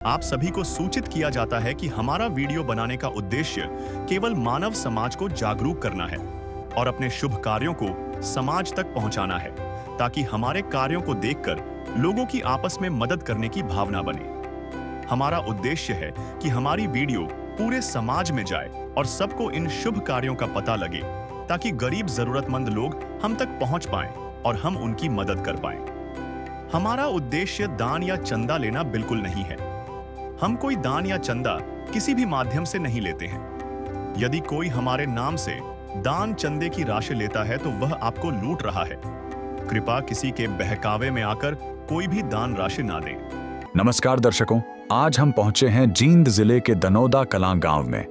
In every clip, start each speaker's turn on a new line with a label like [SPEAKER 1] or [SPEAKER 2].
[SPEAKER 1] आप सभी को सूचित किया जाता है कि हमारा वीडियो बनाने का उद्देश्य केवल मानव समाज को जागरूक करना है और अपने शुभ कार्यों को समाज तक पहुंचाना है, ताकि हमारे कार्यों को देखकर लोगों की आपस में मदद करने की भावना बने। हमारा उद्देश्य है कि हमारी वीडियो पूरे समाज में जाए और सबको इन शुभ कार्यों का पता लगे, ताकि गरीब जरूरतमंद लोग हम तक पहुंच पाएं और हम उनकी मदद कर पाएं। हमारा उद्देश्य दान या चंदा लेना बिल्कुल नहीं है। हम कोई दान या चंदा किसी भी माध्यम से नहीं लेते हैं। यदि कोई हमारे नाम से दान चंदे की राशि लेता है तो वह आपको लूट रहा है। कृपया किसी के बहकावे में आकर कोई भी दान राशि ना दें।
[SPEAKER 2] नमस्कार दर्शकों, आज हम पहुंचे हैं जींद जिले के दनौदा कलां गांव में,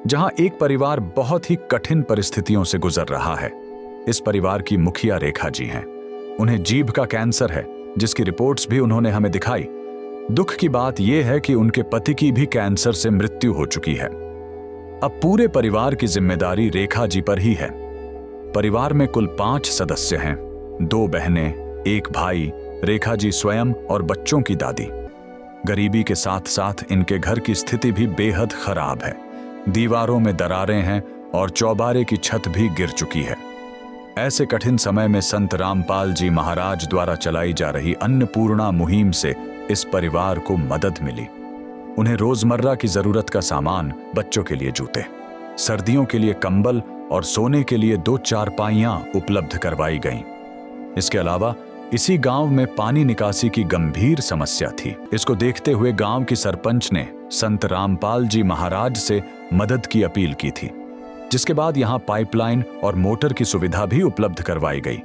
[SPEAKER 2] जहां एक परिवार बहुत ही कठिन परिस्थितियों से गुजर रहा है। इस परिवार की मुखिया रेखा जी हैं। उन्हें जीभ का कैंसर है, जिसकी रिपोर्ट्स भी उन्होंने हमें दिखाई। दुख की बात यह है कि उनके पति की भी कैंसर से मृत्यु हो चुकी है। अब पूरे परिवार की जिम्मेदारी रेखा जी पर ही है। परिवार में कुल 5 सदस्य हैं, 2 बहनें, 1 भाई, रेखा जी स्वयं और बच्चों की दादी। गरीबी के साथ साथ इनके घर की स्थिति भी बेहद खराब है। दीवारों में दरारें हैं और चौबारे की छत भी गिर चुकी है। ऐसे कठिन समय में संत रामपाल जी महाराज द्वारा चलाई जा रही अन्नपूर्णा मुहिम से इस परिवार को मदद मिली। उन्हें रोजमर्रा की जरूरत का सामान, बच्चों के लिए जूते, सर्दियों के लिए कंबल और सोने के लिए 2 चारपाइयां उपलब्ध करवाई गईं। इसके अलावा इसी गांव में पानी निकासी की गंभीर समस्या थी। इसको देखते हुए गांव की सरपंच ने संत रामपाल जी महाराज से मदद की अपील की थी, जिसके बाद यहां पाइपलाइन और मोटर की सुविधा भी उपलब्ध करवाई गई,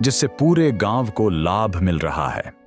[SPEAKER 2] जिससे पूरे गांव को लाभ मिल रहा है।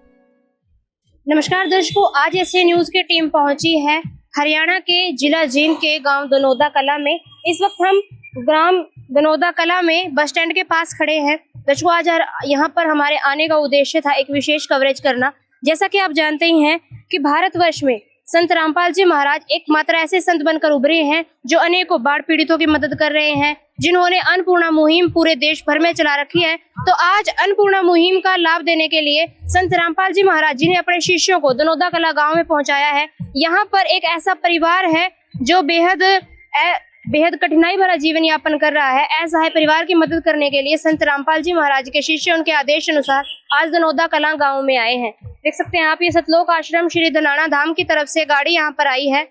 [SPEAKER 3] नमस्कार दर्शकों, आज एसए न्यूज की टीम पहुंची है हरियाणा के जिला जींद के गांव दनौदा कलां में। इस वक्त हम ग्राम दनौदा कलां में बस स्टैंड के पास खड़े हैं। दर्शकों, आज यहाँ पर हमारे आने का उद्देश्य था एक विशेष कवरेज करना। जैसा कि आप जानते ही हैं कि भारतवर्ष में संत रामपाल जी महाराज एकमात्र ऐसे संत बनकर उभरे हैं जो अनेकों बाढ़ पीड़ितों की मदद कर रहे हैं, जिन्होंने अन्नपूर्णा मुहिम पूरे देश भर में चला रखी है। तो आज अन्नपूर्णा मुहिम का लाभ देने के लिए संत रामपाल जी महाराज जी ने अपने शिष्यों को दनौदा कलां गांव में पहुंचाया है। यहाँ पर एक ऐसा परिवार है जो बेहद कठिनाई भरा जीवन यापन कर रहा है। ऐसा है परिवार की मदद करने के लिए संत रामपाल जी महाराज के शिष्य उनके आदेश अनुसार आज दनौदा कलां गांव में आए हैं। देख सकते हैं आप, ये सतलोक आश्रम श्री धनाना धाम की तरफ से गाड़ी यहाँ पर आई है।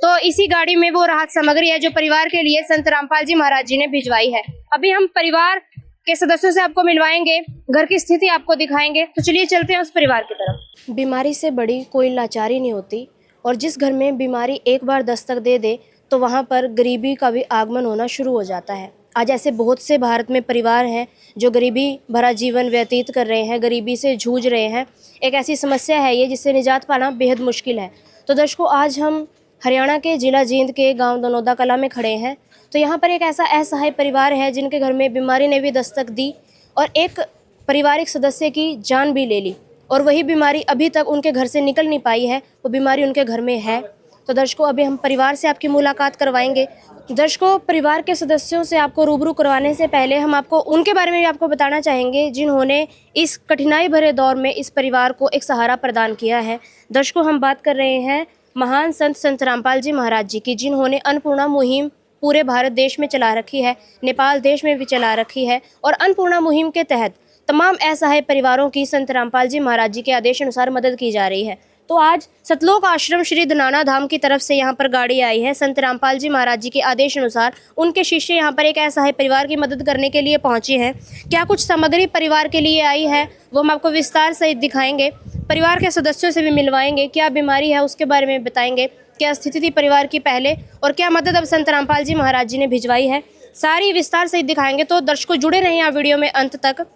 [SPEAKER 3] तो इसी गाड़ी में वो राहत सामग्री है जो परिवार के लिए संत रामपाल जी महाराज जी ने भिजवाई है। अभी हम परिवार के सदस्यों से आपको मिलवाएंगे, घर की स्थिति आपको दिखाएंगे। तो चलिए चलते हैं उस परिवार की तरफ। बीमारी से बड़ी कोई लाचारी नहीं होती, और जिस घर में बीमारी एक बार दस्तक दे दे तो वहाँ पर गरीबी का भी आगमन होना शुरू हो जाता है। आज ऐसे बहुत से भारत में परिवार हैं जो गरीबी भरा जीवन व्यतीत कर रहे हैं, गरीबी से जूझ रहे हैं। एक ऐसी समस्या है ये जिससे निजात पाना बेहद मुश्किल है। तो दर्शकों, आज हम हरियाणा के जिला जींद के गांव दनौदा कलां में खड़े हैं। तो यहाँ पर एक ऐसा असहाय परिवार है जिनके घर में बीमारी ने भी दस्तक दी और एक पारिवारिक सदस्य की जान भी ले ली, और वही बीमारी अभी तक उनके घर से निकल नहीं पाई है। वो बीमारी उनके घर में है। तो दर्शकों, अभी हम परिवार से आपकी मुलाकात करवाएंगे। दर्शकों, परिवार के सदस्यों से आपको रूबरू करवाने से पहले हम आपको उनके बारे में भी आपको बताना चाहेंगे जिन्होंने इस कठिनाई भरे दौर में इस परिवार को एक सहारा प्रदान किया है। दर्शकों, हम बात कर रहे हैं महान संत रामपाल जी महाराज जी की, जिन्होंने अन्नपूर्णा मुहिम पूरे भारत देश में चला रखी है, नेपाल देश में भी चला रखी है। और अन्नपूर्णा मुहिम के तहत तमाम असहाय परिवारों की संत रामपाल जी महाराज जी के आदेश अनुसार मदद की जा रही है। तो आज सतलोक आश्रम श्री धनाना धाम की तरफ से यहाँ पर गाड़ी आई है। संत रामपाल जी महाराज जी के आदेश अनुसार उनके शिष्य यहाँ पर एक असहाय परिवार की मदद करने के लिए पहुँचे हैं। क्या कुछ सामग्री परिवार के लिए आई है वो हम आपको विस्तार सहित दिखाएंगे। परिवार के सदस्यों से भी मिलवाएंगे, क्या बीमारी है उसके बारे में बताएंगे, क्या स्थिति थी परिवार की पहले और क्या मदद अब संत रामपाल जी महाराज जी ने भिजवाई है, सारी विस्तार सहित दिखाएंगे। तो दर्शकों, जुड़े रहें आप वीडियो में अंत तक।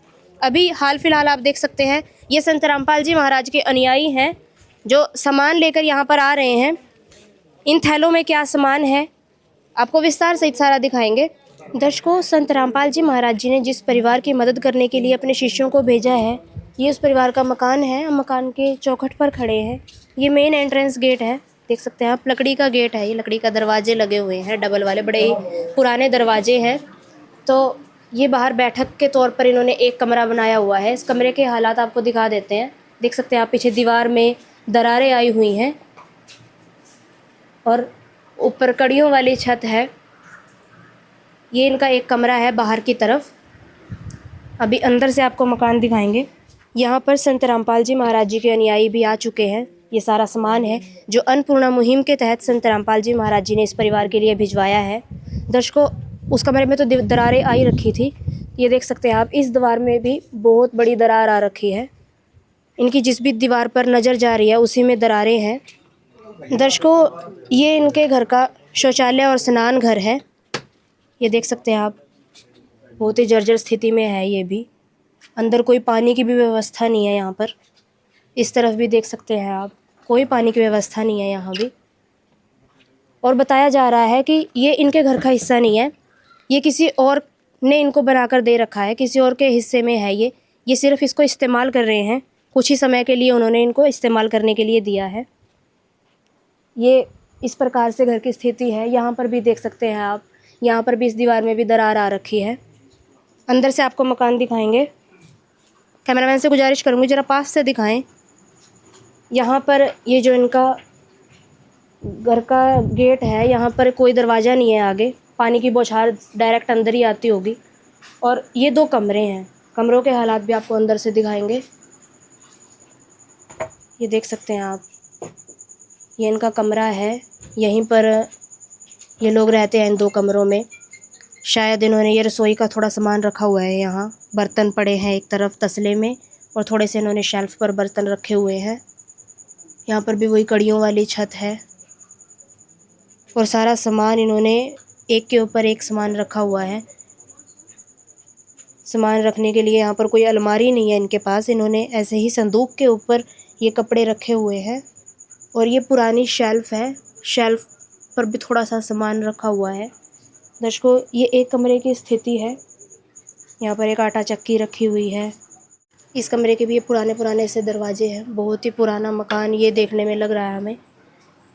[SPEAKER 3] अभी हाल फिलहाल आप देख सकते हैं ये संत रामपाल जी महाराज के अनुयायी हैं जो सामान लेकर यहाँ पर आ रहे हैं। इन थैलों में क्या सामान है आपको विस्तार सहित सारा दिखाएंगे। दर्शकों, संत रामपाल जी महाराज जी ने जिस परिवार की मदद करने के लिए अपने शिष्यों को भेजा है, ये उस परिवार का मकान है। हम मकान के चौखट पर खड़े हैं। ये मेन एंट्रेंस गेट है, देख सकते हैं आप, लकड़ी का गेट है। ये लकड़ी का दरवाजे लगे हुए हैं, डबल वाले, बड़े पुराने दरवाजे हैं। तो ये बाहर बैठक के तौर पर इन्होंने एक कमरा बनाया हुआ है। इस कमरे के हालात आपको दिखा देते हैं। देख सकते हैं आप, पीछे दीवार में दरारें आई हुई हैं। और ऊपर कड़ियों वाली छत है। ये इनका एक कमरा है बाहर की तरफ। अभी अंदर से आपको मकान दिखाएंगे। यहाँ पर संत रामपाल जी महाराज जी के अनुयायी भी आ चुके हैं। ये सारा सामान है जो अन्नपूर्णा मुहिम के तहत संत रामपाल जी महाराज जी ने इस परिवार के लिए भिजवाया है। दर्शकों, उस कमरे में तो दरारें आई रखी थी। ये देख सकते हैं आप, इस दीवार में भी बहुत बड़ी दरार आ रखी है। इनकी जिस भी दीवार पर नज़र जा रही है उसी में दरारें हैं। दर्शकों, ये इनके घर का शौचालय और स्नान घर है। ये देख सकते हैं आप, बहुत ही जर्जर स्थिति में है ये भी। अंदर कोई पानी की भी व्यवस्था नहीं है यहाँ पर। इस तरफ भी देख सकते हैं आप, कोई पानी की व्यवस्था नहीं है यहाँ भी। और बताया जा रहा है कि ये इनके घर का हिस्सा नहीं है, ये किसी और ने इनको बनाकर दे रखा है, किसी और के हिस्से में है ये सिर्फ इसको इस्तेमाल कर रहे हैं। कुछ ही समय के लिए उन्होंने इनको इस्तेमाल करने के लिए दिया है। ये इस प्रकार से घर की स्थिति है। यहाँ पर भी देख सकते हैं आप, यहाँ पर भी इस दीवार में भी दरार आ रखी है। अंदर से आपको मकान दिखाएंगे। कैमरामैन से गुजारिश करूँगी ज़रा पास से दिखाएं। यहाँ पर ये जो इनका घर का गेट है, यहाँ पर कोई दरवाज़ा नहीं है आगे। पानी की बौछार डायरेक्ट अंदर ही आती होगी। और ये 2 कमरे हैं, कमरों के हालात भी आपको अंदर से दिखाएंगे। ये देख सकते हैं आप, ये इनका कमरा है। यहीं पर ये लोग रहते हैं इन 2 कमरों में। शायद इन्होंने ये रसोई का थोड़ा सामान रखा हुआ है। यहाँ बर्तन पड़े हैं एक तरफ तसले में, और थोड़े से इन्होंने शेल्फ पर बर्तन रखे हुए हैं। यहाँ पर भी वही कड़ियों वाली छत है और सारा सामान इन्होंने एक के ऊपर एक सामान रखा हुआ है। सामान रखने के लिए यहाँ पर कोई अलमारी नहीं है इनके पास। इन्होंने ऐसे ही संदूक के ऊपर ये कपड़े रखे हुए हैं। और ये पुरानी शेल्फ है, शेल्फ पर भी थोड़ा सा सामान रखा हुआ है। दर्शकों, ये एक कमरे की स्थिति है। यहाँ पर एक आटा चक्की रखी हुई है। इस कमरे के भी ये पुराने से दरवाजे हैं। बहुत ही पुराना मकान ये देखने में लग रहा है हमें।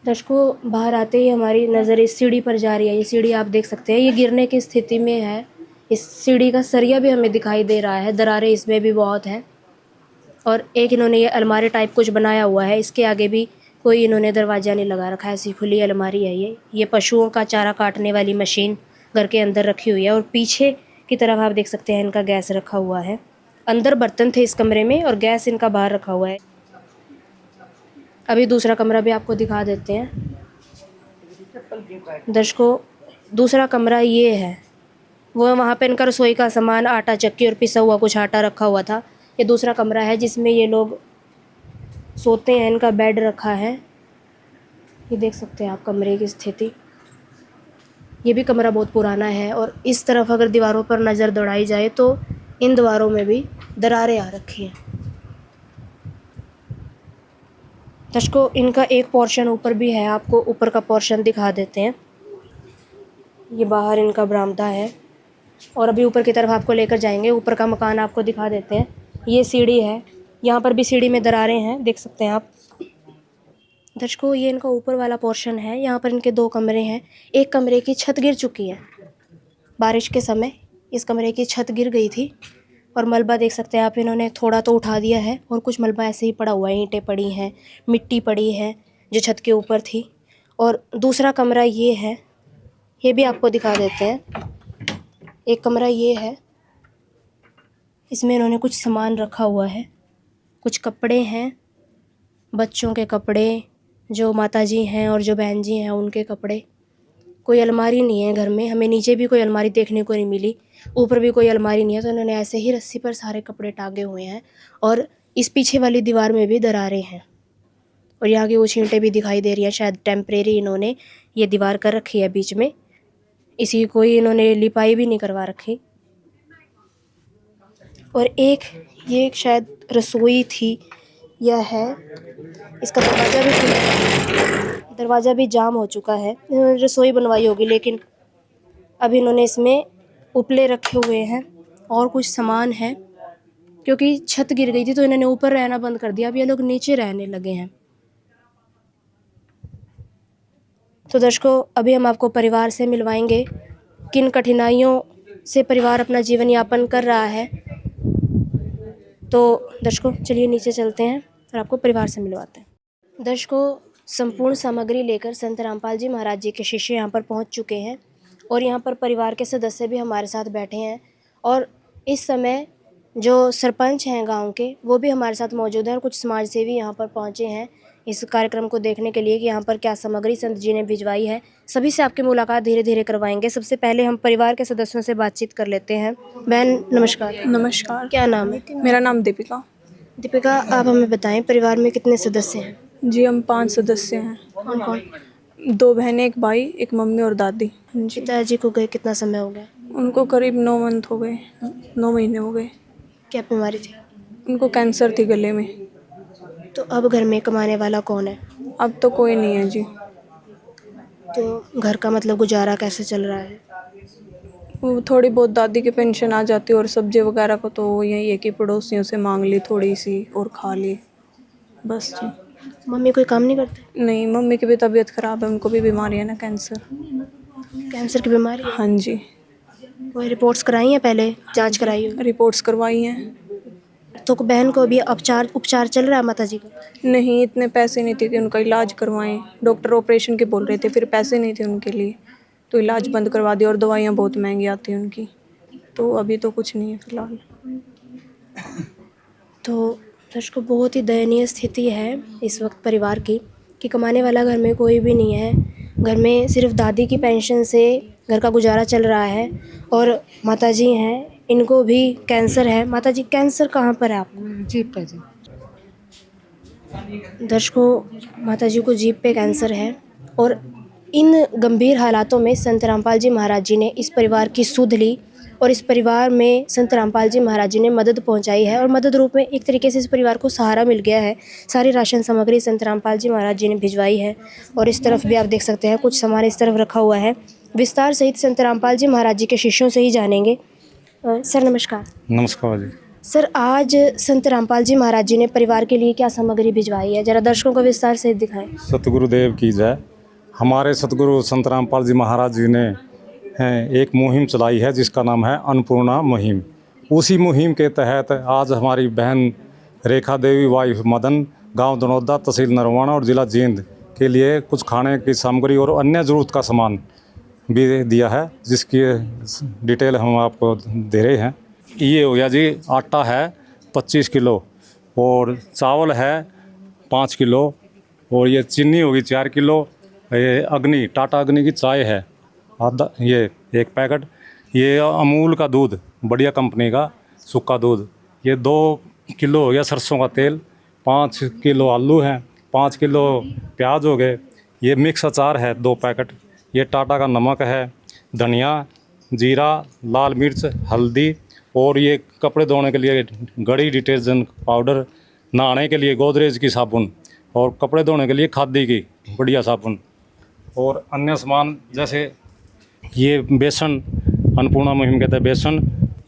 [SPEAKER 3] दर्शकों, बाहर आते ही हमारी नज़र इस सीढ़ी पर जा रही है। ये सीढ़ी आप देख सकते हैं, ये गिरने की स्थिति में है। इस सीढ़ी का सरिया भी हमें दिखाई दे रहा है। दरारें इसमें भी बहुत हैं। और एक इन्होंने ये अलमारी टाइप कुछ बनाया हुआ है। इसके आगे भी कोई इन्होंने दरवाज़ा नहीं लगा रखा है, ऐसी खुली अलमारी है ये पशुओं का चारा काटने वाली मशीन घर के अंदर रखी हुई है। और पीछे की तरफ आप देख सकते हैं इनका गैस रखा हुआ है। अंदर बर्तन थे इस कमरे में और गैस इनका बाहर रखा हुआ है। अभी दूसरा कमरा भी आपको दिखा देते हैं। दर्शकों, दूसरा कमरा ये है। वो वहाँ पे इनका रसोई का सामान, आटा चक्की और पिसा हुआ कुछ आटा रखा हुआ था। ये दूसरा कमरा है जिसमें ये लोग सोते हैं। इनका बेड रखा है। ये देख सकते हैं आप कमरे की स्थिति। ये भी कमरा बहुत पुराना है। और इस तरफ अगर दीवारों पर नज़र दौड़ाई जाए तो इन दीवारों में भी दरारें आ रखी हैं। दर्शकों, इनका एक पोर्शन ऊपर भी है, आपको ऊपर का पोर्शन दिखा देते हैं। ये बाहर इनका बरामदा है और अभी ऊपर की तरफ आपको लेकर जाएंगे। ऊपर का मकान आपको दिखा देते हैं। ये सीढ़ी है, यहाँ पर भी सीढ़ी में दरारें हैं, देख सकते हैं आप। दर्शकों, ये इनका ऊपर वाला पोर्शन है। यहाँ पर इनके 2 कमरे हैं। एक कमरे की छत गिर चुकी है। बारिश के समय इस कमरे की छत गिर गई थी और मलबा देख सकते हैं आप। इन्होंने थोड़ा तो उठा दिया है और कुछ मलबा ऐसे ही पड़ा हुआ है। ईंटें पड़ी हैं, मिट्टी पड़ी है जो छत के ऊपर थी। और दूसरा कमरा ये है, ये भी आपको दिखा देते हैं। एक कमरा ये है, इसमें इन्होंने कुछ सामान रखा हुआ है। कुछ कपड़े हैं, बच्चों के कपड़े, जो माताजी हैं और जो बहन जी हैं उनके कपड़े। कोई अलमारी नहीं है घर में। हमें नीचे भी कोई अलमारी देखने को नहीं मिली, ऊपर भी कोई अलमारी नहीं है। तो इन्होंने ऐसे ही रस्सी पर सारे कपड़े टांगे हुए हैं। और इस पीछे वाली दीवार में भी दरारें हैं और यहाँ की कुछ ईंटें भी दिखाई दे रही हैं। शायद टेम्परेरी इन्होंने ये दीवार कर रखी है बीच में, इसी कोई इन्होंने लिपाई भी नहीं करवा रखी। और ये शायद रसोई थी या है। इसका दरवाज़ा भी जाम हो चुका है। इन्होंने रसोई बनवाई होगी, लेकिन अभी इन्होंने इसमें उपले रखे हुए हैं और कुछ सामान है। क्योंकि छत गिर गई थी तो इन्होंने ऊपर रहना बंद कर दिया। अब ये लोग नीचे रहने लगे हैं। तो दर्शकों, अभी हम आपको परिवार से मिलवाएंगे, किन कठिनाइयों से परिवार अपना जीवन यापन कर रहा है। तो दर्शकों, चलिए नीचे चलते हैं और आपको परिवार से मिलवाते हैं। दर्शकों, संपूर्ण सामग्री लेकर संत रामपाल जी महाराज जी के शिष्य यहाँ पर पहुँच चुके हैं और यहाँ पर परिवार के सदस्य भी हमारे साथ बैठे हैं और इस समय जो सरपंच हैं गांव के वो भी हमारे साथ मौजूद हैं और कुछ समाज सेवी यहाँ पर पहुँचे हैं इस कार्यक्रम को देखने के लिए कि यहाँ पर क्या सामग्री संत जी ने भिजवाई है। सभी से आपकी मुलाकात धीरे धीरे करवाएंगे। सबसे पहले हम परिवार के सदस्यों से बातचीत कर लेते हैं। बहन नमस्कार।
[SPEAKER 4] नमस्कार।
[SPEAKER 3] क्या नाम है?
[SPEAKER 4] मेरा नाम दीपिका।
[SPEAKER 3] दीपिका, आप हमें बताएं परिवार में कितने सदस्य हैं?
[SPEAKER 4] जी हम 5 सदस्य हैं।
[SPEAKER 3] कौन कौन?
[SPEAKER 4] 2 बहनें, 1 भाई, 1 मम्मी और दादी। जी
[SPEAKER 3] पिताजी को गए कितना समय हो गया?
[SPEAKER 4] उनको करीब 9 मंथ हो गए, 9 महीने हो गए।
[SPEAKER 3] क्या बीमारी थी?
[SPEAKER 4] उनको कैंसर थी गले में।
[SPEAKER 3] तो अब घर में कमाने वाला कौन है?
[SPEAKER 4] अब तो कोई नहीं है जी।
[SPEAKER 3] तो घर का मतलब गुजारा कैसे चल रहा है?
[SPEAKER 4] वो थोड़ी बहुत दादी की पेंशन आ जाती है और सब्जी वगैरह को तो यही है कि पड़ोसियों से मांग ली थोड़ी सी और खा ली, बस जी।
[SPEAKER 3] मम्मी कोई काम नहीं करते?
[SPEAKER 4] नहीं, मम्मी की भी तबीयत ख़राब है, उनको भी बीमारी है ना, कैंसर।
[SPEAKER 3] कैंसर की बीमारी है?
[SPEAKER 4] हाँ जी।
[SPEAKER 3] कोई रिपोर्ट्स कराई हैं पहले? जांच कराई हो?
[SPEAKER 4] रिपोर्ट्स करवाई हैं।
[SPEAKER 3] तो बहन को भी उपचार चल रहा है माता जी का?
[SPEAKER 4] नहीं, इतने पैसे नहीं थे कि उनका इलाज करवाएं। डॉक्टर ऑपरेशन के बोल रहे थे, फिर पैसे नहीं थे उनके लिए, तो इलाज बंद करवा दिया और दवाइयाँ बहुत महंगी आती हैं उनकी, तो अभी तो कुछ नहीं है फ़िलहाल।
[SPEAKER 3] तो दर्शकों, बहुत ही दयनीय स्थिति है इस वक्त परिवार की कि कमाने वाला घर में कोई भी नहीं है। घर में सिर्फ दादी की पेंशन से घर का गुजारा चल रहा है और माता जी हैं, इनको भी कैंसर है। माता जी, कैंसर कहाँ पर है आपको?
[SPEAKER 5] जीप पे जी।
[SPEAKER 3] दर्शकों, माता जी को जीभ पे कैंसर है और इन गंभीर हालातों में संत रामपाल जी महाराज जी ने इस परिवार की सुध ली और इस परिवार में संत रामपाल जी महाराज जी ने मदद पहुंचाई है और मदद रूप में एक तरीके से इस परिवार को सहारा मिल गया है। सारी राशन सामग्री संत रामपाल जी महाराज जी ने भिजवाई है और इस तरफ भी आप देख सकते हैं कुछ सामान इस तरफ रखा हुआ है। विस्तार सहित संत रामपाल जी महाराज जी के शिष्यों से ही जानेंगे। सर नमस्कार।
[SPEAKER 6] नमस्कार जी।
[SPEAKER 3] सर, आज संत रामपाल जी महाराज जी ने परिवार के लिए क्या सामग्री भिजवाई है, जरा दर्शकों को विस्तार सहित दिखाएं।
[SPEAKER 6] सतगुरुदेव की जय। हमारे सतगुरु संत रामपाल जी महाराज जी ने एक मुहिम चलाई है जिसका नाम है अन्नपूर्णा मुहिम। उसी मुहिम के तहत आज हमारी बहन रेखा देवी वाइफ मदन, गांव दनौदा, तहसील नरवाना और ज़िला जींद के लिए कुछ खाने की सामग्री और अन्य ज़रूरत का सामान भी दिया है, जिसकी डिटेल हम आपको दे रहे हैं। ये हो गया जी, आटा है 25 किलो और चावल है 5 किलो और ये चीनी होगी 4 किलो। ये अग्नि, टाटा अग्नि की चाय है आधा, ये 1 पैकेट। ये अमूल का दूध, बढ़िया कंपनी का सूखा दूध, ये 2 किलो हो गया। सरसों का तेल 5 किलो, आलू हैं 5 किलो, प्याज हो गए। ये मिक्स अचार है 2 पैकेट। ये टाटा का नमक है, धनिया, जीरा, लाल मिर्च, हल्दी और ये कपड़े धोने के लिए गड़ी डिटर्जेंट पाउडर, नहाने के लिए गोदरेज की साबुन और कपड़े धोने के लिए खादी की बढ़िया साबुन और अन्य सामान जैसे ये बेसन, अन्नपूर्णा मुहिम कहते हैं बेसन।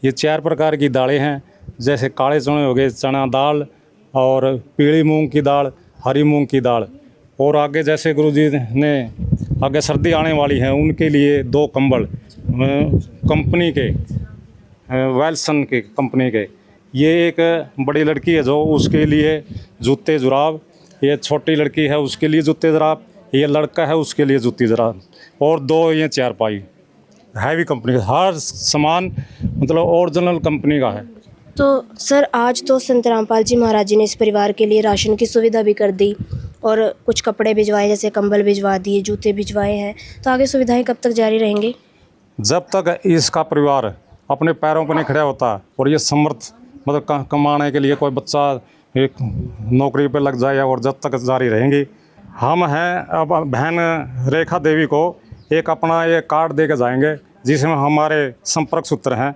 [SPEAKER 6] ये 4 प्रकार की दालें हैं, जैसे काले चने हो गए, चना दाल और पीली मूंग की दाल, हरी मूंग की दाल। और आगे जैसे गुरुजी ने आगे सर्दी आने वाली है उनके लिए 2 कंबल कंपनी के, वेल्सन के कंपनी के। ये एक बड़ी लड़की है जो उसके लिए जूते जुराब, ये छोटी लड़की है उसके लिए जूते जुराब, ये लड़का है उसके लिए जूती जुराब और 2 ये चारपाई हैवी कंपनी का। हर सामान मतलब ओरिजिनल कंपनी का है।
[SPEAKER 3] तो सर, आज तो संत रामपाल जी महाराज जी ने इस परिवार के लिए राशन की सुविधा भी कर दी और कुछ कपड़े भिजवाए, जैसे कंबल भिजवा दिए, जूते भिजवाए हैं, तो आगे सुविधाएं कब तक जारी रहेंगी?
[SPEAKER 6] जब तक इसका परिवार अपने पैरों पर नहीं खड़ा होता और ये समर्थ मतलब कमाने के लिए कोई बच्चा एक नौकरी पे लग जाए और जब तक जारी रहेंगी। हम हैं अब बहन रेखा देवी को एक अपना ये कार्ड दे के जाएंगे जिसमें हमारे संपर्क सूत्र हैं।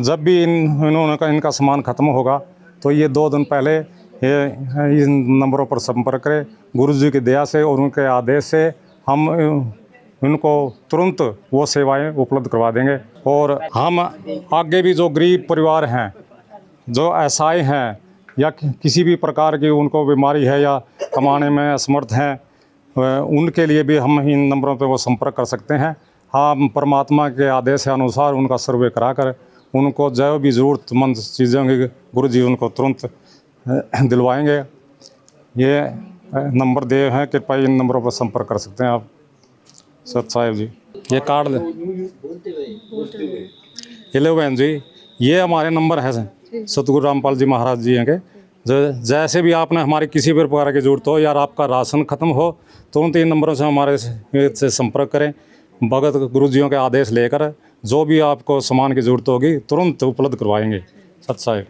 [SPEAKER 6] जब भी इनका सामान ख़त्म होगा तो ये 2 दिन पहले ये इन नंबरों पर संपर्क करें। गुरु जी की दया से और उनके आदेश से हम इनको तुरंत वो सेवाएं उपलब्ध करवा देंगे। और हम आगे भी जो गरीब परिवार हैं, जो असहाय हैं या किसी भी प्रकार की उनको बीमारी है या कमाने में असमर्थ हैं, उनके लिए भी हम इन नंबरों पर वो संपर्क कर सकते हैं। हम परमात्मा के आदेश के अनुसार उनका सर्वे कराकर उनको जो भी ज़रूरतमंद चीज़ें होंगी गुरु जी उनको तुरंत दिलवाएंगे। ये नंबर दिए हैं, कृपया इन नंबरों पर संपर्क कर सकते हैं आप। सत साहेब जी, ये कार्ड ले, ये लो बहन जी, ये हमारे नंबर है सतगुरु रामपाल जी महाराज जी हैं के। जैसे भी आपने हमारी किसी भी प्रकार की जरूरत हो या आपका राशन खत्म हो, तुरंत इन नंबरों से हमारे से संपर्क करें। भगत गुरुजियों के आदेश लेकर जो भी आपको सामान की जरूरत होगी तुरंत उपलब्ध करवाएंगे। सत साहेब।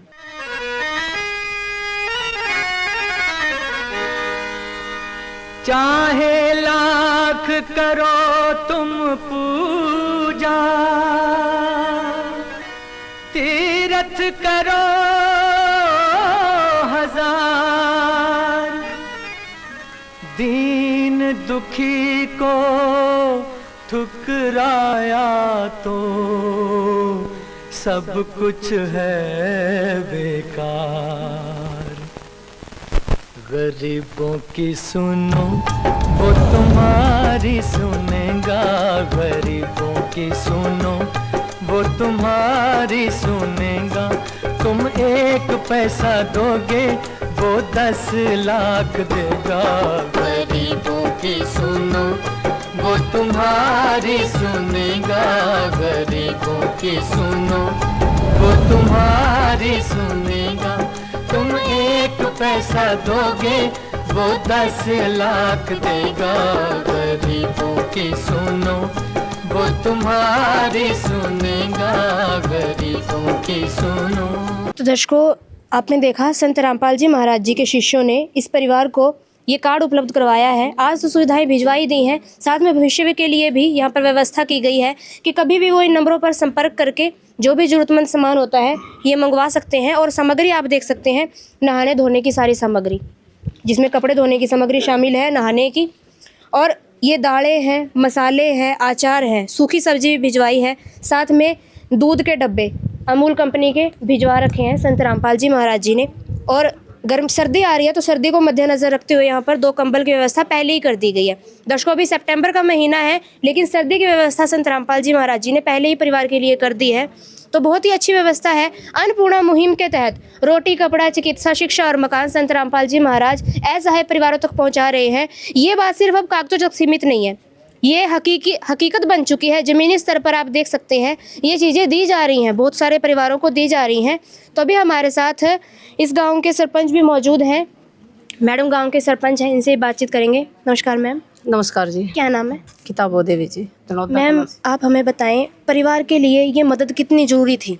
[SPEAKER 5] चाहे लाख करो तुम पूजा, तीरथ करो हजार, दीन दुखी को ठुकराया तो सब कुछ है बेकार। गरीबों की सुनो वो तुम्हारी सुनेगा, गरीबों की सुनो वो तुम्हारी सुनेगा। तुम 1 पैसा दोगे वो 10 लाख देगा। गरीबों की सुनो वो तुम्हारी सुनेगा, गरीबों की सुनो वो तुम्हारी सुनेगा। तुम 1 पैसा दोगे वो 10 लाख देगा। गरीबों की सुनो वो तुम्हारी सुनेगा, गरीबों की सुनो।
[SPEAKER 3] तो दर्शकों, आपने देखा संत रामपाल जी महाराज जी के शिष्यों ने इस परिवार को ये कार्ड उपलब्ध करवाया है। आज तो सुविधाएं भिजवाई दी हैं, साथ में भविष्य के लिए भी यहाँ पर व्यवस्था की गई है कि कभी भी वो इन नंबरों पर संपर्क करके जो भी ज़रूरतमंद सामान होता है ये मंगवा सकते हैं। और सामग्री आप देख सकते हैं, नहाने धोने की सारी सामग्री, जिसमें कपड़े धोने की सामग्री शामिल है, नहाने की, और ये दालें हैं, मसाले हैं, आचार हैं, सूखी सब्जी भी भिजवाई है। साथ में दूध के डब्बे अमूल कंपनी के भिजवा रखे हैं संत रामपाल जी महाराज जी ने। और गर्म सर्दी आ रही है तो सर्दी को मद्देनजर रखते हुए यहाँ पर 2 कंबल की व्यवस्था पहले ही कर दी गई है। दर्शकों, अभी सितंबर का महीना है लेकिन सर्दी की व्यवस्था संत रामपाल जी महाराज जी ने पहले ही परिवार के लिए कर दी है। तो बहुत ही अच्छी व्यवस्था है। अन्नपूर्णा मुहिम के तहत रोटी, कपड़ा, चिकित्सा, शिक्षा और मकान संत रामपाल जी महाराज असहाय परिवारों तक पहुँचा रहे हैं। ये बात सिर्फ अब कागजों तक सीमित नहीं है, ये हकीकत बन चुकी है। ज़मीनी स्तर पर आप देख सकते हैं ये चीज़ें दी जा रही हैं, बहुत सारे परिवारों को दी जा रही हैं। तो अभी हमारे साथ इस गांव के सरपंच भी मौजूद हैं। मैडम गांव के सरपंच हैं, इनसे बातचीत करेंगे। नमस्कार मैम।
[SPEAKER 7] नमस्कार जी।
[SPEAKER 3] क्या नाम है?
[SPEAKER 7] किताबो देवी जी।
[SPEAKER 3] मैम, आप हमें बताएं परिवार के लिए ये मदद कितनी ज़रूरी थी?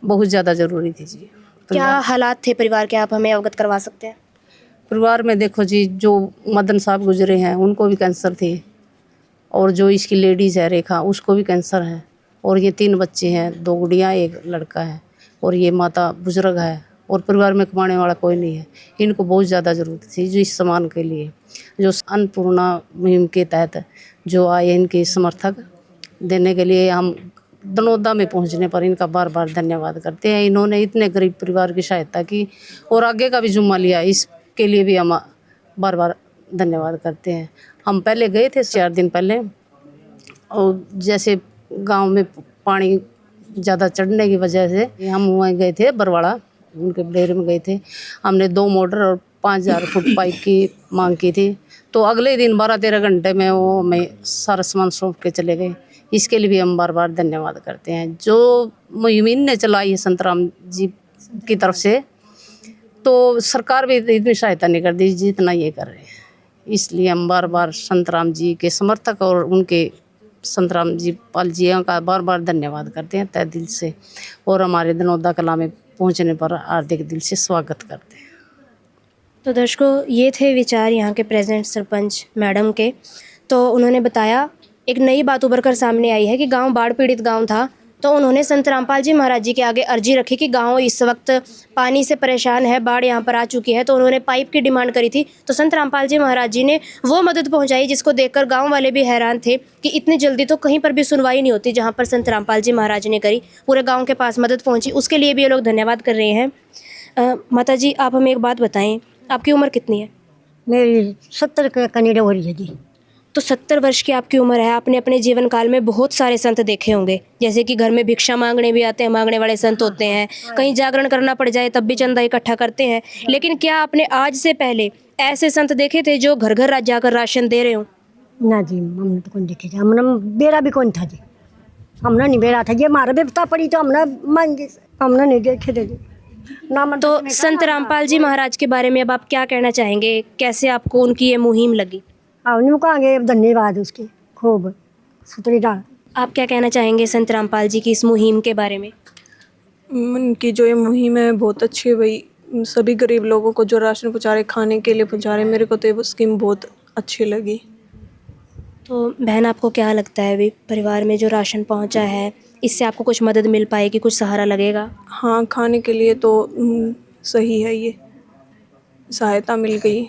[SPEAKER 7] बहुत ज़्यादा ज़रूरी थी जी।
[SPEAKER 3] क्या हालात थे परिवार के, आप हमें अवगत करवा सकते हैं?
[SPEAKER 7] परिवार में देखो जी, जो मदन साहब गुजरे हैं उनको भी कैंसर थे, और जो इसकी लेडीज़ है रेखा उसको भी कैंसर है, और ये 3 बच्चे हैं, 2 गुड़ियाँ 1 लड़का है, और ये माता बुजुर्ग है, और परिवार में कमाने वाला कोई नहीं है। इनको बहुत ज़्यादा ज़रूरत थी जो इस सामान के लिए, जो अन्नपूर्णा मुहिम के तहत जो आए इनके समर्थक देने के लिए हम दनौदा में पहुंचने पर इनका बार बार धन्यवाद करते हैं। इन्होंने इतने गरीब परिवार की सहायता की और आगे का भी जुम्मा लिया, इसके लिए भी हम बार बार धन्यवाद करते हैं। हम पहले गए थे 4 दिन पहले, और जैसे गांव में पानी ज़्यादा चढ़ने की वजह से हम वहाँ गए थे बरवाड़ा, उनके डेरे में गए थे। हमने 2 मोटर और 5000 फुट पाइप की मांग की थी, तो अगले दिन 12-13 घंटे में वो हमें सारा सामान सौंप के चले गए। इसके लिए भी हम बार बार धन्यवाद करते हैं। जो मुहिम ने चलाई है संतराम जी की तरफ से, तो सरकार भी इतनी सहायता नहीं कर दी जितना ये कर रहे हैं। इसलिए हम बार बार संतराम जी के समर्थक और उनके संतराम जी पाल जी का बार बार धन्यवाद करते हैं तहे दिल से, और हमारे दनौदा कला में पहुंचने पर हार्दिक दिल से स्वागत करते हैं।
[SPEAKER 3] तो दर्शकों, ये थे विचार यहाँ के प्रेजेंट सरपंच मैडम के। तो उन्होंने बताया, एक नई बात उभर कर सामने आई है कि गांव बाढ़ पीड़ित गांव था, तो उन्होंने संत रामपाल जी महाराज जी के आगे अर्जी रखी कि गांव इस वक्त पानी से परेशान है, बाढ़ यहाँ पर आ चुकी है। तो उन्होंने पाइप की डिमांड करी थी, तो संत रामपाल जी महाराज जी ने वो मदद पहुंचाई जिसको देखकर गांव वाले भी हैरान थे कि इतनी जल्दी तो कहीं पर भी सुनवाई नहीं होती जहाँ पर संत रामपाल जी महाराज ने करी, पूरे गाँव के पास मदद पहुँची। उसके लिए भी ये लोग धन्यवाद कर रहे हैं। माता जी, आप हमें एक बात बताएँ, आपकी उम्र कितनी है?
[SPEAKER 8] मेरी 70 का कनीडा हो रही है जी।
[SPEAKER 3] तो 70 वर्ष की आपकी उम्र है, आपने अपने जीवन काल में बहुत सारे संत देखे होंगे, जैसे कि घर में भिक्षा मांगने भी आते हैं, मांगने वाले संत होते हैं, कहीं जागरण करना पड़ जाए तब भी चंदा इकट्ठा करते हैं। लेकिन क्या आपने आज से पहले ऐसे संत देखे थे जो घर घर जाकर राशन दे रहे हो?
[SPEAKER 8] ना जी, हमने तो कौन देखे थे, हमने बेरा भी कौन था जी, हमने नहीं बेरा था, ये हमारा बेवता पड़ी तो हमने मांगे, हमने नहीं देखे थे जी। ना मन
[SPEAKER 3] तो संत रामपाल जी महाराज के बारे में अब आप क्या कहना चाहेंगे? कैसे आपको उनकी ये मुहिम लगी?
[SPEAKER 8] हमने कहेंगे धन्यवाद उसके खूब सुतरी डाल।
[SPEAKER 3] आप क्या कहना चाहेंगे संत रामपाल जी की इस मुहिम के बारे में?
[SPEAKER 4] उनकी जो ये मुहिम है बहुत अच्छी है भाई, सभी गरीब लोगों को जो राशन पहुँचा रहे, खाने के लिए पहुँचा रहे, मेरे को तो ये स्कीम बहुत अच्छी लगी।
[SPEAKER 3] तो बहन आपको क्या लगता है अभी परिवार में जो राशन पहुंचा है इससे आपको कुछ मदद मिल पाएगी, कुछ सहारा लगेगा?
[SPEAKER 4] हाँ, खाने के लिए तो सही है, ये सहायता मिल गई।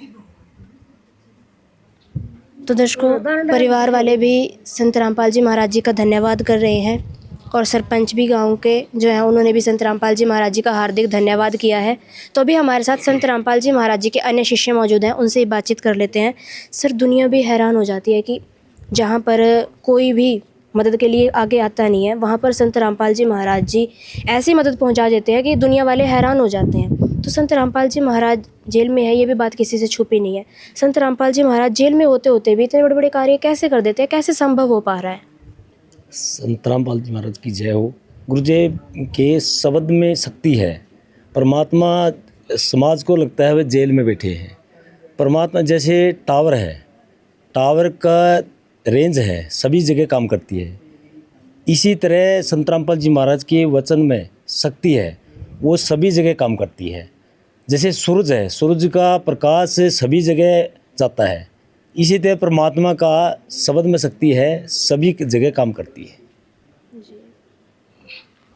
[SPEAKER 3] तो दर्शकों, परिवार वाले भी संत रामपाल जी महाराज जी का धन्यवाद कर रहे हैं और सरपंच भी गांव के जो हैं उन्होंने भी संत रामपाल जी महाराज जी का हार्दिक धन्यवाद किया है। तो अभी हमारे साथ संत रामपाल जी महाराज जी के अन्य शिष्य मौजूद हैं, उनसे ही बातचीत कर लेते हैं। सर, दुनिया भी हैरान हो जाती है कि जहाँ पर कोई भी मदद के लिए आगे आता नहीं है वहाँ पर संत रामपाल जी महाराज जी ऐसी मदद पहुँचा देते हैं कि दुनिया वाले हैरान हो जाते हैं। तो संत रामपाल जी महाराज जेल में है, ये भी बात किसी से छुपी नहीं है। संत रामपाल जी महाराज जेल में होते होते भी इतने बड़े बड़े कार्य कैसे कर देते हैं, कैसे संभव हो पा रहा है?
[SPEAKER 9] संत रामपाल जी महाराज की जय हो। गुरुजी के शब्द में शक्ति है। परमात्मा समाज को लगता है वे जेल में बैठे हैं। परमात्मा जैसे टावर है, टावर का रेंज है, सभी जगह काम करती है। इसी तरह संत रामपाल जी महाराज के वचन में शक्ति है, वो सभी जगह काम करती है। जैसे सूरज है, सूरज का प्रकाश सभी जगह जाता है, इसी तरह परमात्मा का शब्द में शक्ति है, सभी जगह काम करती है।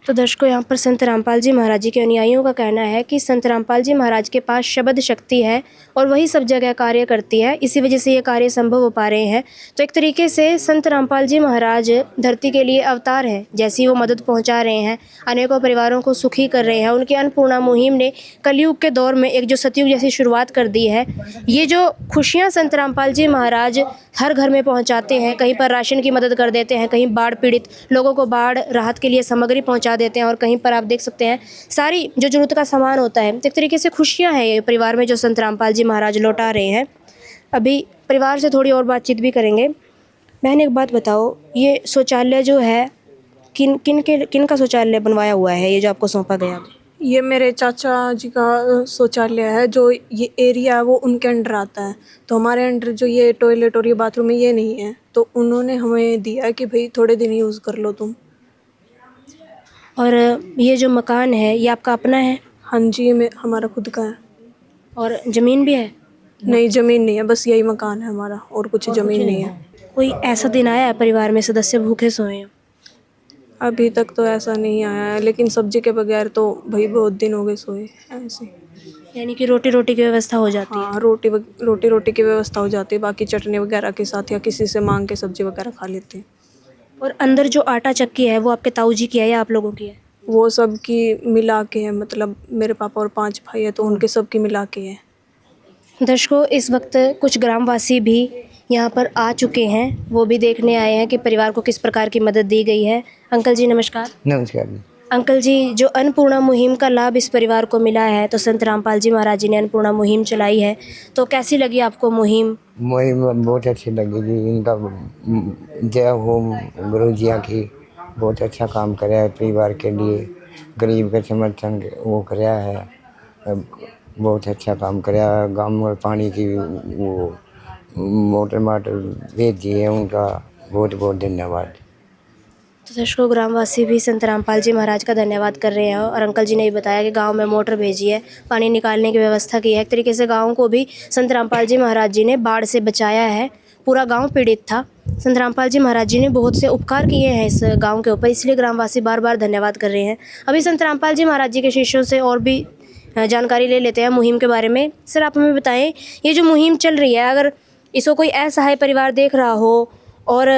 [SPEAKER 3] तो दर्शकों, यहाँ पर संत रामपाल जी महाराज जी के अनुयायियों का कहना है कि संत रामपाल जी महाराज के पास शब्द शक्ति है और वही सब जगह कार्य करती है, इसी वजह से ये कार्य संभव हो पा रहे हैं। तो एक तरीके से संत रामपाल जी महाराज धरती के लिए अवतार हैं, जैसी वो मदद पहुंचा रहे हैं, अनेकों परिवारों को सुखी कर रहे हैं। उनकी अन्नपूर्णा मुहिम ने कलयुग के दौर में एक जो सतयुग जैसी शुरुआत कर दी है। ये जो खुशियाँ संत रामपाल जी महाराज हर घर में पहुँचाते हैं, कहीं पर राशन की मदद कर देते हैं, कहीं बाढ़ पीड़ित लोगों को बाढ़ राहत के लिए सामग्री पहुँचा देते हैं और कहीं पर आप देख सकते हैं सारी जो जरूरत का सामान होता है। तो एक तरीके से खुशियां हैं ये परिवार में जो संत रामपाल जी महाराज लौटा रहे हैं। अभी परिवार से थोड़ी और बातचीत भी करेंगे। बहन, एक बात बताओ, ये शौचालय जो है किन का शौचालय बनवाया हुआ है, ये जो आपको सौंपा गया?
[SPEAKER 4] ये मेरे चाचा जी का शौचालय है, जो ये एरिया है वो उनके अंडर आता है। तो हमारे अंडर जो ये टॉयलेट और ये बाथरूम है ये नहीं है, तो उन्होंने हमें दिया है कि भाई थोड़े दिन यूज़ कर लो तुम।
[SPEAKER 3] और ये जो मकान है ये आपका अपना है?
[SPEAKER 4] हाँ जी, ये हमारा खुद का है।
[SPEAKER 3] और ज़मीन भी है?
[SPEAKER 4] नहीं, ज़मीन नहीं है, बस यही मकान है हमारा, और कुछ ज़मीन नहीं है।
[SPEAKER 3] कोई ऐसा दिन आया है परिवार में सदस्य भूखे सोए हैं?
[SPEAKER 4] अभी तक तो ऐसा नहीं आया है, लेकिन सब्जी के बगैर तो भाई बहुत दिन हो गए सोए ऐसे।
[SPEAKER 3] यानी कि रोटी की व्यवस्था हो जाती है?
[SPEAKER 4] हाँ, रोटी की व्यवस्था हो जाती है, बाकी चटनी वगैरह के साथ या किसी से मांग के सब्जी वगैरह खा लेते हैं।
[SPEAKER 3] और अंदर जो आटा चक्की है वो आपके ताऊ जी की है या आप लोगों की है?
[SPEAKER 4] वो सब की मिला के है, मतलब मेरे पापा और 5 भाई है तो उनके सब की मिला के है।
[SPEAKER 3] दर्शकों, इस वक्त कुछ ग्रामवासी भी यहाँ पर आ चुके हैं, वो भी देखने आए हैं कि परिवार को किस प्रकार की मदद दी गई है। अंकल जी नमस्कार।
[SPEAKER 10] नमस्कार जी।
[SPEAKER 3] अंकल जी, जो अन्नपूर्णा मुहिम का लाभ इस परिवार को मिला है, तो संत रामपाल जी महाराज जी ने अन्नपूर्णा मुहिम चलाई है, तो कैसी लगी आपको मुहिम?
[SPEAKER 10] मुहिम बहुत अच्छी लगी जी। इनका जय हो गुरु जी की, बहुत अच्छा काम कराया है परिवार के लिए, गरीब के समर्थन वो कराया है, बहुत अच्छा काम कराया। गाँव में पानी की वो मोटर भेज दी है, उनका बहुत बहुत धन्यवाद।
[SPEAKER 3] तो दर्शकों, ग्रामवासी भी संत रामपाल जी महाराज का धन्यवाद कर रहे हैं और अंकल जी ने भी बताया कि गांव में मोटर भेजी है, पानी निकालने की व्यवस्था की है। एक तरीके से गांव को भी संत रामपाल जी महाराज जी ने बाढ़ से बचाया है, पूरा गांव पीड़ित था। संत रामपाल जी महाराज जी ने बहुत से उपकार किए हैं इस गांव के ऊपर, इसलिए ग्रामवासी बार बार धन्यवाद कर रहे हैं। अभी संत रामपाल जी महाराज जी के शिष्यों से और भी जानकारी ले लेते हैं मुहिम के बारे में। सर, आप हमें बताएँ, ये जो मुहिम चल रही है, अगर इसको कोई असहाय परिवार देख रहा हो और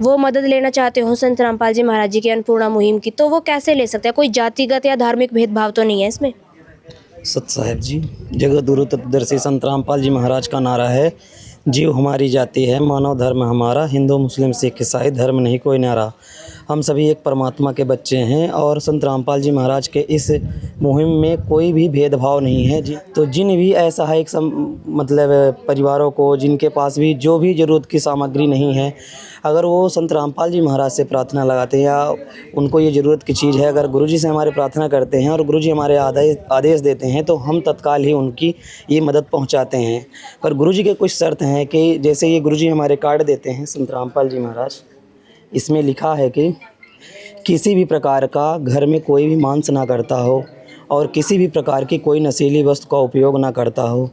[SPEAKER 3] वो मदद लेना चाहते हो संत रामपाल जी महाराज जी की अन्नपूर्णा मुहिम की, तो वो कैसे ले सकते हैं? कोई जातिगत या धार्मिक भेदभाव तो नहीं है इसमें?
[SPEAKER 11] सत साहेब जी, जगत गुरु तत्वदर्शी संत रामपाल जी महाराज का नारा है, जीव हमारी जाति है, मानव धर्म हमारा, हिंदू मुस्लिम सिख ईसाई धर्म नहीं कोई नारा। हम सभी एक परमात्मा के बच्चे हैं और संत रामपाल जी महाराज के इस मुहिम में कोई भी भेदभाव नहीं है जी। तो जिन भी असहायक मतलब परिवारों को, जिनके पास भी जो भी ज़रूरत की सामग्री नहीं है, अगर वो संत रामपाल जी महाराज से प्रार्थना लगाते हैं या उनको ये ज़रूरत की चीज़ है, अगर गुरुजी से हमारे प्रार्थना करते हैं और गुरुजी हमारे आदेश देते हैं तो हम तत्काल ही उनकी ये मदद पहुंचाते हैं। पर गुरुजी के कुछ शर्त हैं कि जैसे ये गुरुजी हमारे कार्ड देते हैं संत रामपाल जी महाराज, इसमें लिखा है कि किसी भी प्रकार का घर में कोई भी मांस ना करता हो और किसी भी प्रकार की कोई नशीली वस्तु का उपयोग ना करता हो।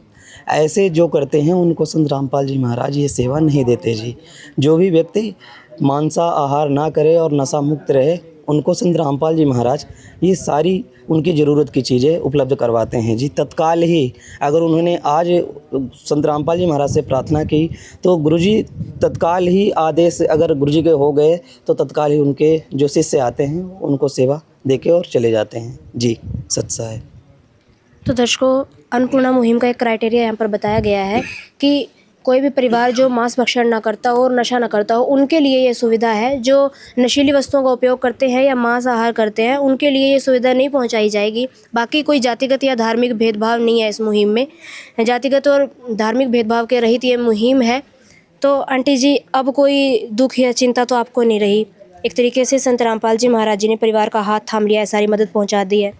[SPEAKER 11] ऐसे जो करते हैं उनको संत रामपाल जी महाराज ये सेवा नहीं देते जी। जो भी व्यक्ति मांसा आहार ना करे और नशा मुक्त रहे, उनको संत रामपाल जी महाराज ये सारी उनकी ज़रूरत की चीज़ें उपलब्ध करवाते हैं जी। तत्काल ही अगर उन्होंने आज संत रामपाल जी महाराज से प्रार्थना की तो गुरुजी तत्काल ही आदेश अगर गुरुजी के हो गए तो तत्काल ही उनके जो शिष्य आते हैं उनको सेवा देके और चले जाते हैं जी। सच्चा है।
[SPEAKER 3] तो दर्शकों, अन्नपूर्णा मुहिम का एक क्राइटेरिया यहाँ पर बताया गया है कि कोई भी परिवार जो मांस भक्षण ना करता हो और नशा ना करता हो, उनके लिए ये सुविधा है। जो नशीली वस्तुओं का उपयोग करते हैं या मांस आहार करते हैं, उनके लिए ये सुविधा नहीं पहुंचाई जाएगी। बाकी कोई जातिगत या धार्मिक भेदभाव नहीं है इस मुहिम में। जातिगत और धार्मिक भेदभाव के रहित ये मुहिम है। तो आंटी जी, अब कोई दुख या चिंता तो आपको नहीं रही? एक तरीके से संत रामपाल जी महाराज जी ने परिवार का हाथ थाम लिया है, सारी मदद पहुँचा दी है।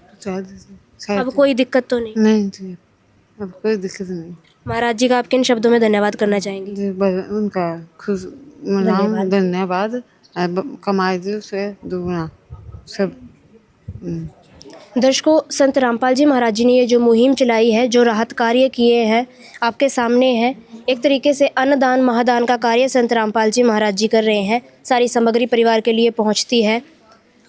[SPEAKER 3] अब कोई दिक्कत तो नहीं?
[SPEAKER 12] नहीं जी, अब कोई दिक्कत नहीं।
[SPEAKER 3] महाराज जी का आप किन शब्दों में धन्यवाद करना चाहेंगे?
[SPEAKER 12] उनका खुश मनाऊं, धन्यवाद। कमाई दो से दुगना सब।
[SPEAKER 3] दर्शकों, संत रामपाल जी महाराज जी ने ये जो मुहिम चलाई है, जो राहत कार्य किए हैं, आपके सामने है। एक तरीके से अन्नदान महादान का कार्य संत रामपाल जी महाराज जी कर रहे हैं। सारी सामग्री परिवार के लिए पहुंचती है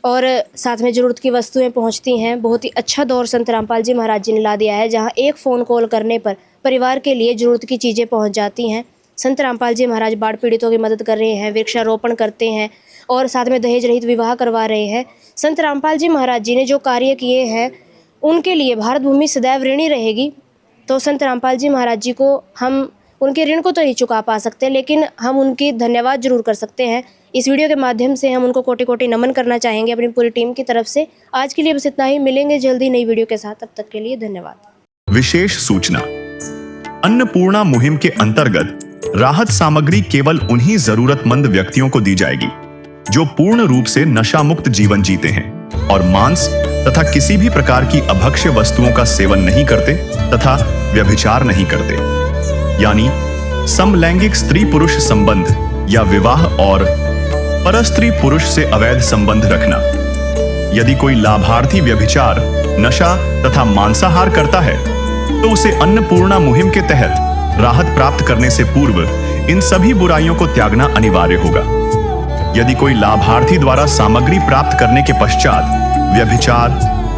[SPEAKER 3] और साथ में ज़रूरत की वस्तुएं पहुंचती हैं। बहुत ही अच्छा दौर संत रामपाल जी महाराज जी ने ला दिया है, जहां एक फ़ोन कॉल करने पर परिवार के लिए ज़रूरत की चीज़ें पहुंच जाती हैं। संत रामपाल जी महाराज बाढ़ पीड़ितों की मदद कर रहे हैं, वृक्षारोपण करते हैं और साथ में दहेज रहित विवाह करवा रहे हैं। संत रामपाल जी महाराज जी ने जो कार्य किए हैं, उनके लिए भारत भूमि सदैव ऋणी रहेगी। तो संत रामपाल जी महाराज जी को हम उनके ऋण को तो नहीं चुका पा सकते, लेकिन हम उनकी धन्यवाद जरूर कर सकते हैं। इस वीडियो के माध्यम से हम उनको कोटि कोटि नमन करना चाहेंगे अपनी पूरी टीम की तरफ से। आज के लिए बस इतना ही। मिलेंगे जल्दी नई वीडियो के साथ, तब तक के लिए धन्यवाद।
[SPEAKER 1] विशेष सूचना, अन्नपूर्णा मुहिम के अंतर्गत राहत सामग्री केवल उन्हीं जरूरतमंद व्यक्तियों को दी जाएगी जो पूर्ण रूप से नशा मुक्त जीवन जीते हैं और मांस तथा किसी भी प्रकार की अभक्ष्य वस्तुओं का सेवन नहीं करते तथा व्यभिचार नहीं करते, यानी समलैंगिक स्त्री पुरुष संबंध या विवाह और परस्त्री पुरुष से अवैध संबंध रखना। यदि कोई लाभार्थी व्यभिचार, नशा तथा मांसाहार करता है तो उसे अन्नपूर्णा मुहिम के तहत राहत प्राप्त करने से पूर्व इन सभी बुराइयों को त्यागना अनिवार्य होगा। यदि कोई लाभार्थी द्वारा सामग्री प्राप्त करने के पश्चात व्यभिचार,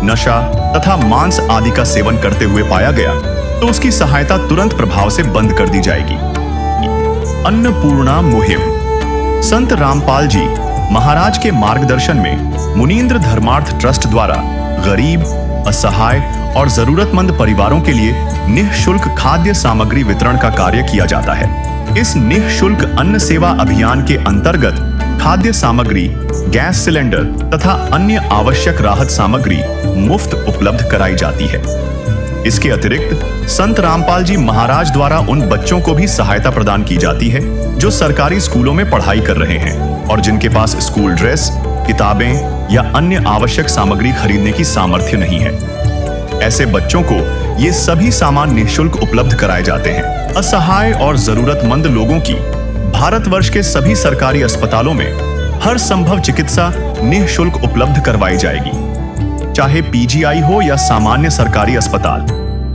[SPEAKER 1] नशा तथा मांस आदि का सेवन करते हुए पाया गया तो उसकी सहायता तुरंत प्रभाव से बंद कर दी जाएगी। अन्नपूर्णा मुहिम संत रामपाल जी महाराज के मार्गदर्शन में मुनीन्द्र धर्मार्थ ट्रस्ट द्वारा गरीब, असहाय और जरूरतमंद परिवारों के लिए निःशुल्क खाद्य सामग्री वितरण का कार्य किया जाता है। इस निःशुल्क अन्न सेवा अभियान के अंतर्गत खाद्य सामग्री, गैस सिलेंडर तथा अन्य आवश्यक राहत सामग्री मुफ्त उपलब्ध कराई जाती है। इसके अतिरिक्त संत रामपाल जी महाराज द्वारा उन बच्चों को भी सहायता प्रदान की जाती है जो सरकारी स्कूलों में पढ़ाई कर रहे हैं और जिनके पास स्कूल ड्रेस, किताबें या अन्य आवश्यक सामग्री खरीदने की सामर्थ्य नहीं है। ऐसे बच्चों को ये सभी सामान निःशुल्क उपलब्ध कराए जाते हैं। असहाय और जरूरतमंद लोगों की भारतवर्ष के सभी सरकारी अस्पतालों में हर संभव चिकित्सा निःशुल्क उपलब्ध करवाई जाएगी, चाहे पीजीआई हो या सामान्य सरकारी अस्पताल,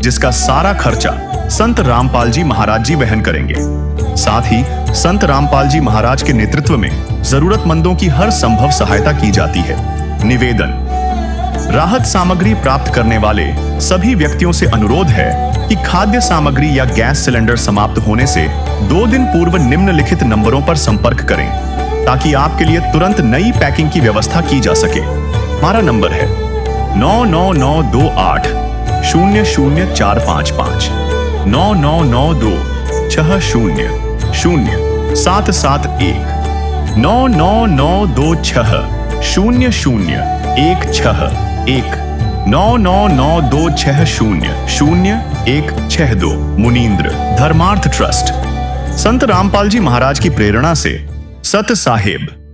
[SPEAKER 1] जिसका सारा खर्चा संत रामपाल जी महाराज जी वहन करेंगे। साथ ही संत रामपाल जी महाराज के नेतृत्व में जरूरतमंदों की हर संभव सहायता की जाती है। निवेदन, राहत सामग्री प्राप्त करने वाले सभी व्यक्तियों से अनुरोध है कि खाद्य सामग्री या गैस सिलेंडर समाप्त होने से 2 दिन पूर्व निम्नलिखित नंबरों पर संपर्क करें ताकि आपके लिए तुरंत नई पैकिंग की व्यवस्था की जा सके। हमारा नंबर है 99928 00455 9992 60 0771 99926 0016199926000162 मुनींद्र धर्मार्थ ट्रस्ट। संत रामपाल जी महाराज की प्रेरणा से सत साहेब